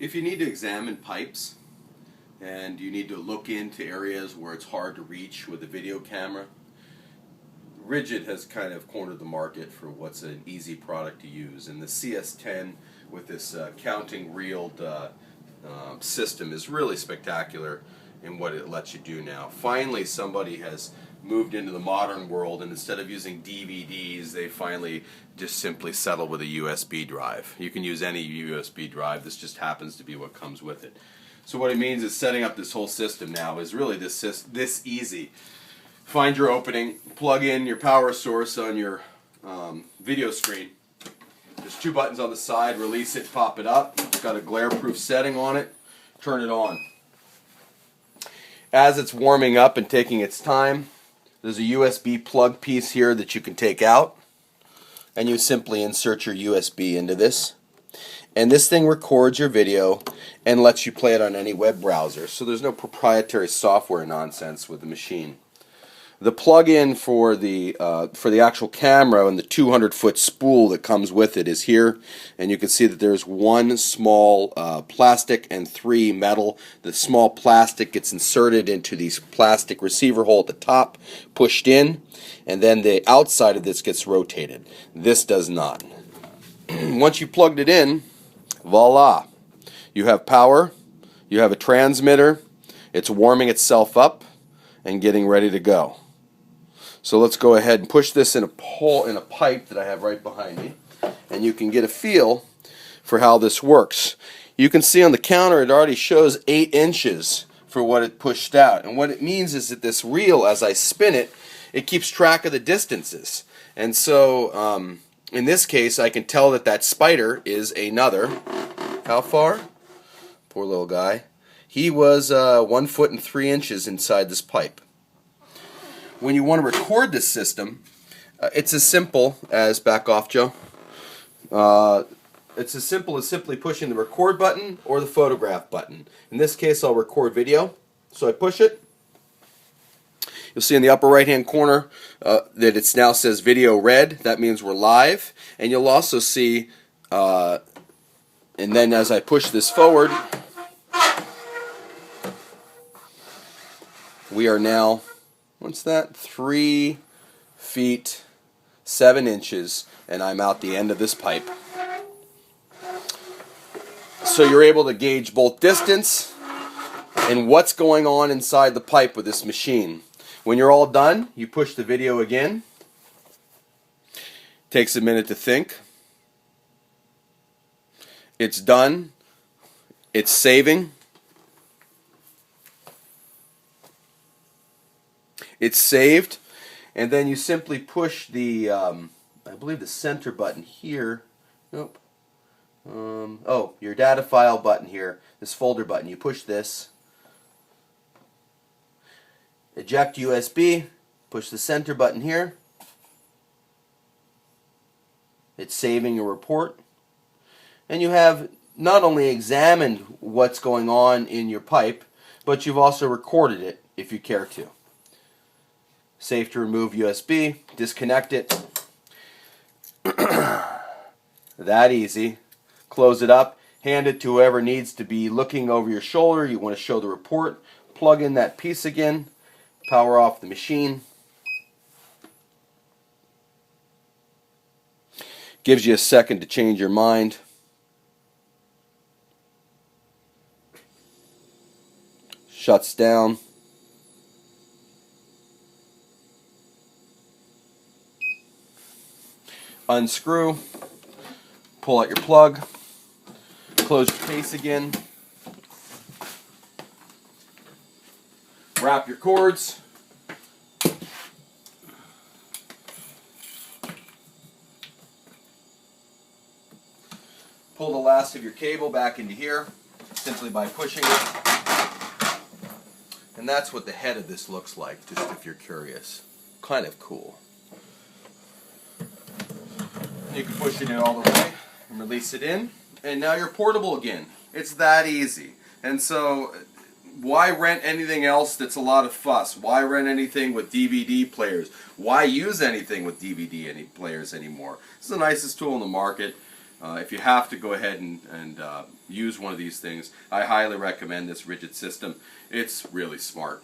If you need to examine pipes and you need to look into areas where it's hard to reach with a video camera, Ridgid has kind of cornered the market for what's an easy product to use. And the CS-10 with this counting reeled system is really spectacular in what it lets you do now. Finally, somebody has moved into the modern world, and instead of using DVDs, they finally just simply settle with a USB drive. You can use any USB drive. This just happens to be what comes with it. So what it means is setting up this whole system now is really this easy. Find your opening, plug in your power source on your video screen. There's two buttons on the side, release it, pop it up. It's got a glare-proof setting on it. Turn it on. As it's warming up and taking its time, there's a USB plug piece here that you can take out, and you simply insert your USB into this, and this thing records your video and lets you play it on any web browser. So there's no proprietary software nonsense with the machine. The plug-in for the actual camera and the 200-foot spool that comes with it is here, and you can see that there's one small plastic and three metal. The small plastic gets inserted into the plastic receiver hole at the top, pushed in, and then the outside of this gets rotated. This does not. Once you plugged it in, voila, you have power, you have a transmitter, it's warming itself up and getting ready to go. So let's go ahead and push this in a pipe that I have right behind me, and you can get a feel for how this works. You can see on the counter it already shows 8 inches for what it pushed out, and what it means is that this reel, as I spin it, it keeps track of the distances. And so in this case I can tell that that spider is another, how far? Poor little guy. He was 1 foot and 3 inches inside this pipe. When you want to record this system, it's as simple as, back off Joe, it's as simple as simply pushing the record button or the photograph button. In this case I'll record video, so I push it. You'll see in the upper right hand corner that it now says video red. That means we're live, and you'll also see, and then as I push this forward, we are now, what's that? 3 feet 7 inches, and I'm out the end of this pipe. So you're able to gauge both distance and what's going on inside the pipe with this machine. When you're all done, you push the video again. Takes a minute to think. It's done. It's saving. It's saved, and then you simply push the, I believe the center button here. Nope. Oh, your data file button here, this folder button. You push this. Eject USB. Push the center button here. It's saving your report, and you have not only examined what's going on in your pipe, but you've also recorded it if you care to. Safe to remove USB, disconnect it. That easy. Close it up, hand it to whoever needs to be looking over your shoulder. You want to show the report. Plug in that piece again. Power off the machine. Gives you a second to change your mind. Shuts down. Unscrew, pull out your plug, close your case again, wrap your cords, pull the last of your cable back into here simply by pushing it, and that's what the head of this looks like, just if you're curious. Kind of cool. You can push it in all the way and release it in, and now you're portable again. It's that easy. And so why rent anything else that's a lot of fuss? Why rent anything with DVD players? Why use anything with DVD players anymore? It's the nicest tool in the market. If you have to go ahead and use one of these things, I highly recommend this Ridgid system. It's really smart.